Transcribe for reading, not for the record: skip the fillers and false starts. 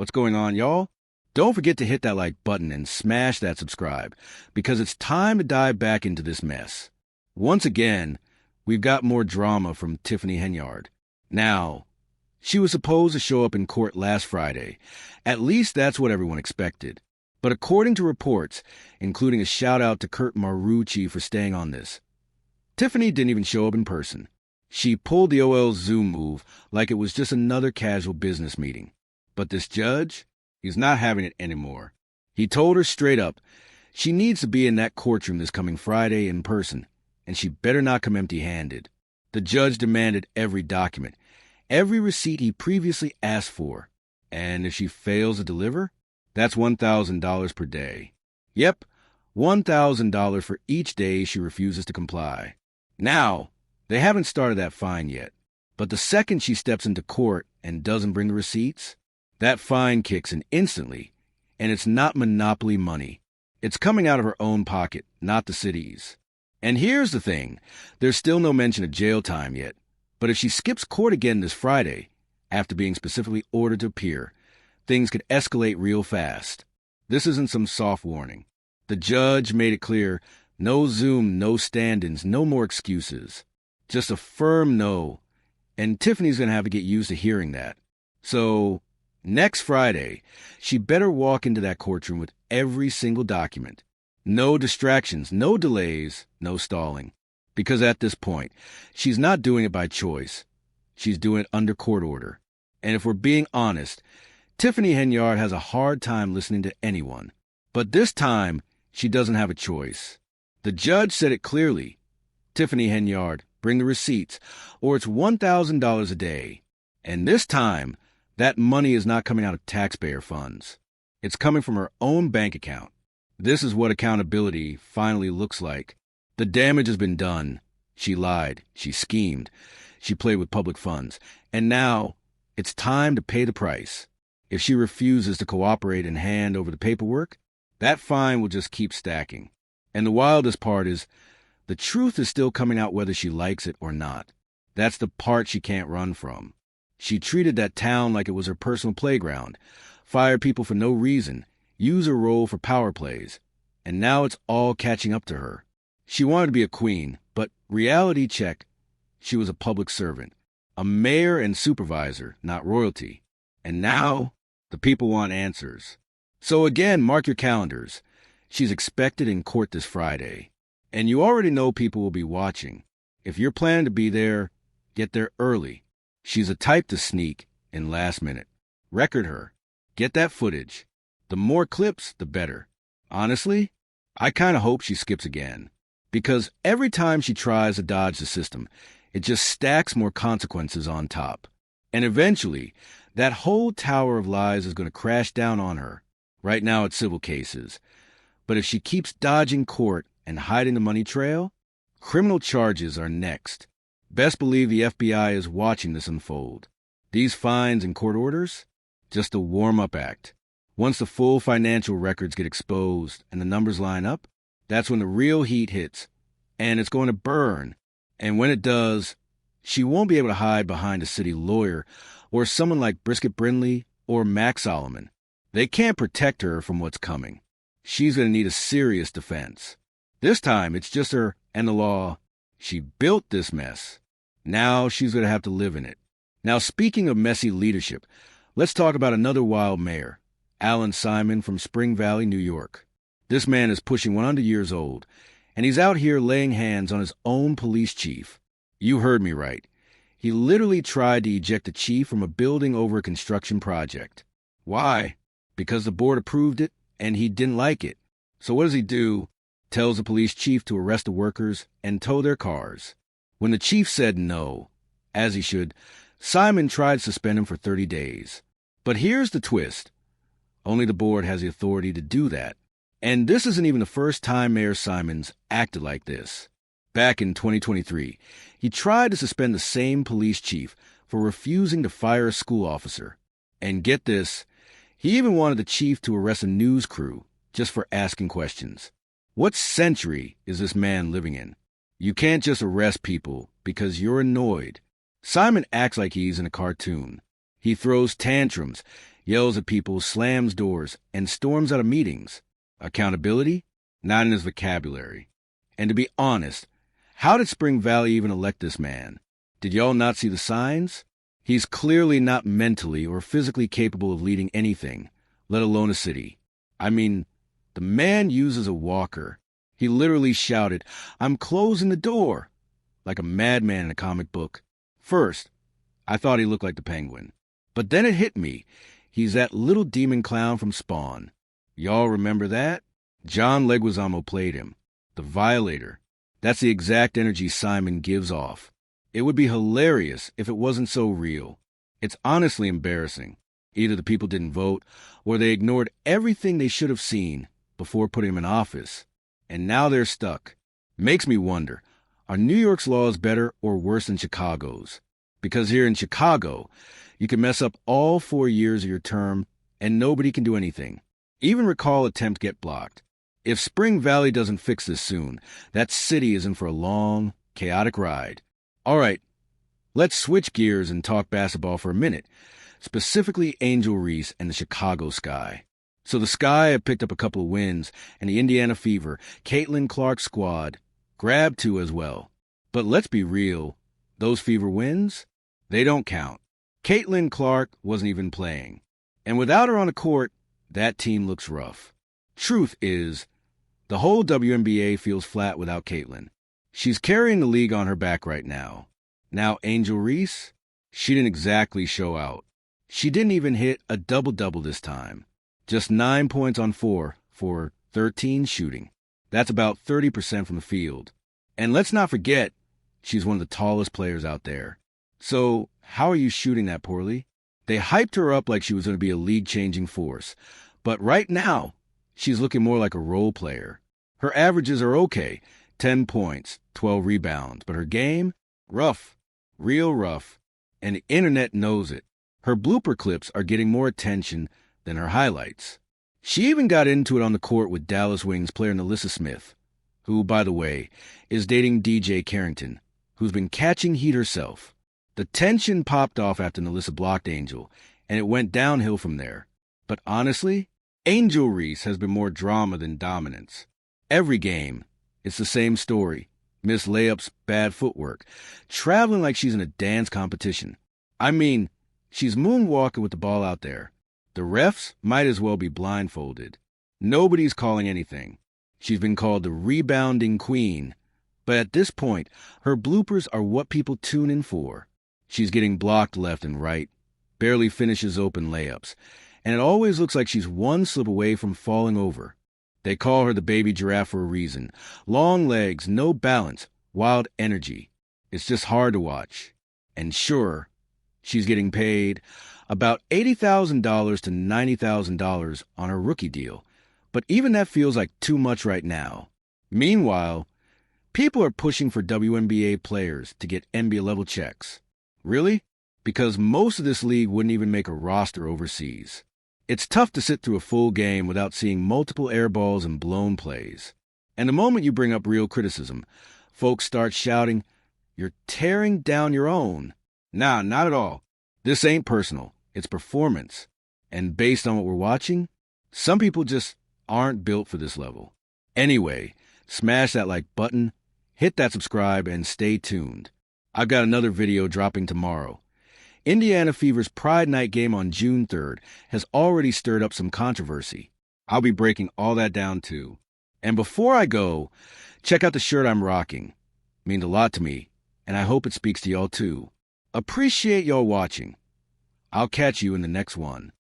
What's going on, y'all? Don't forget to hit that like button and smash that subscribe, because it's time to dive back into this mess. Once again, we've got more drama from Tiffany Henyard. Now, she was supposed to show up in court last Friday. At least that's what everyone expected. But according to reports, including a shout-out to Kurt Marucci for staying on this, Tiffany didn't even show up in person. She pulled the OL Zoom move like it was just another casual business meeting. But this judge, he's not having it anymore. He told her straight up she needs to be in that courtroom this coming Friday in person, and she better not come empty-handed. The judge demanded every document, every receipt he previously asked for. And if she fails to deliver, that's $1,000 per day. Yep, $1,000 for each day she refuses to comply. Now, they haven't started that fine yet, but the second she steps into court and doesn't bring the receipts, that fine kicks in instantly, and it's not monopoly money. It's coming out of her own pocket, not the city's. And here's the thing, there's still no mention of jail time yet, but if she skips court again this Friday, after being specifically ordered to appear, things could escalate real fast. This isn't some soft warning. The judge made it clear, no Zoom, no stand-ins, no more excuses. Just a firm no, and Tiffany's going to have to get used to hearing that. So, next Friday, she better walk into that courtroom with every single document. No distractions, no delays, no stalling. Because at this point, she's not doing it by choice. She's doing it under court order. And if we're being honest, Tiffany Henyard has a hard time listening to anyone. But this time, she doesn't have a choice. The judge said it clearly. Tiffany Henyard, bring the receipts, or it's $1,000 a day. And this time, that money is not coming out of taxpayer funds. It's coming from her own bank account. This is what accountability finally looks like. The damage has been done. She lied. She schemed. She played with public funds. And now, it's time to pay the price. If she refuses to cooperate and hand over the paperwork, that fine will just keep stacking. And the wildest part is, the truth is still coming out whether she likes it or not. That's the part she can't run from. She treated that town like it was her personal playground, fired people for no reason, used her role for power plays, and now it's all catching up to her. She wanted to be a queen, but reality check, she was a public servant, a mayor and supervisor, not royalty. And now, the people want answers. So again, mark your calendars. She's expected in court this Friday. And you already know people will be watching. If you're planning to be there, get there early. She's a type to sneak in last minute. Record her. Get that footage. The more clips, the better. Honestly, I kind of hope she skips again. Because every time she tries to dodge the system, it just stacks more consequences on top. And eventually, that whole tower of lies is going to crash down on her. Right now it's civil cases. But if she keeps dodging court and hiding the money trail, criminal charges are next. Best believe the FBI is watching this unfold. These fines and court orders? Just a warm-up act. Once the full financial records get exposed and the numbers line up, that's when the real heat hits. And it's going to burn. And when it does, she won't be able to hide behind a city lawyer or someone like Brisket Brindley or Max Solomon. They can't protect her from what's coming. She's going to need a serious defense. This time, it's just her and the law. She built this mess. Now she's going to have to live in it. Now, speaking of messy leadership, let's talk about another wild mayor, Alan Simon from Spring Valley, New York. This man is pushing 100 years old, and he's out here laying hands on his own police chief. You heard me right. He literally tried to eject the chief from a building over a construction project. Why? Because the board approved it, and he didn't like it. So what does he do? Tells the police chief to arrest the workers and tow their cars. When the chief said no, as he should, Simon tried to suspend him for 30 days. But here's the twist. Only the board has the authority to do that. And this isn't even the first time Mayor Simons acted like this. Back in 2023, he tried to suspend the same police chief for refusing to fire a school officer. And get this, he even wanted the chief to arrest a news crew just for asking questions. What century is this man living in? You can't just arrest people because you're annoyed. Simon acts like he's in a cartoon. He throws tantrums, Yells at people, slams doors, and storms out of meetings. Accountability? Not in his vocabulary. And to be honest, how did Spring Valley even elect this man? Did y'all not see the signs? He's clearly not mentally or physically capable of leading anything, let alone a city. I mean, the man uses a walker. He literally shouted, "I'm closing the door," like a madman in a comic book. First, I thought he looked like the Penguin. But then it hit me. He's that little demon clown from Spawn. Y'all remember that? John Leguizamo played him. The Violator. That's the exact energy Simon gives off. It would be hilarious if it wasn't so real. It's honestly embarrassing. Either the people didn't vote, or they ignored everything they should have seen before putting him in office. And now they're stuck. Makes me wonder, are New York's laws better or worse than Chicago's? Because here in Chicago, you can mess up all 4 years of your term, and nobody can do anything. Even recall attempt get blocked. If Spring Valley doesn't fix this soon, that city is in for a long, chaotic ride. All right, let's switch gears and talk basketball for a minute, specifically Angel Reese and the Chicago Sky. So the Sky have picked up a couple of wins, and the Indiana Fever, Caitlin Clark's squad, grabbed 2 as well. But let's be real, those Fever wins? They don't count. Caitlin Clark wasn't even playing. And without her on the court, that team looks rough. Truth is, the whole WNBA feels flat without Caitlin. She's carrying the league on her back right now. Now, Angel Reese, she didn't exactly show out. She didn't even hit a double-double this time. Just 9 points on 4 for 13 shooting. That's about 30% from the field. And let's not forget, she's one of the tallest players out there. So, how are you shooting that poorly? They hyped her up like she was going to be a league-changing force. But right now, she's looking more like a role player. Her averages are okay. 10 points, 12 rebounds, but her game? Rough. Real rough. And the internet knows it. Her blooper clips are getting more attention than her highlights. She even got into it on the court with Dallas Wings player Nalissa Smith, who, by the way, is dating DJ Carrington, who's been catching heat herself. The tension popped off after Nalissa blocked Angel, and it went downhill from there. But honestly, Angel Reese has been more drama than dominance. Every game, it's the same story. Missed layups, bad footwork. Traveling like she's in a dance competition. I mean, she's moonwalking with the ball out there. The refs might as well be blindfolded. Nobody's calling anything. She's been called the rebounding queen. But at this point, her bloopers are what people tune in for. She's getting blocked left and right. Barely finishes open layups. And it always looks like she's one slip away from falling over. They call her the baby giraffe for a reason. Long legs, no balance, wild energy. It's just hard to watch. And sure, she's getting paid about $80,000 to $90,000 on her rookie deal. But even that feels like too much right now. Meanwhile, people are pushing for WNBA players to get NBA-level checks. Really? Because most of this league wouldn't even make a roster overseas. It's tough to sit through a full game without seeing multiple air balls and blown plays. And the moment you bring up real criticism, folks start shouting, "You're tearing down your own." Nah, not at all. This ain't personal. It's performance. And based on what we're watching, some people just aren't built for this level. Anyway, smash that like button, hit that subscribe, and stay tuned. I've got another video dropping tomorrow. Indiana Fever's Pride Night game on June 3rd has already stirred up some controversy. I'll be breaking all that down too. And before I go, check out the shirt I'm rocking. It means a lot to me, and I hope it speaks to y'all too. Appreciate y'all watching. I'll catch you in the next one.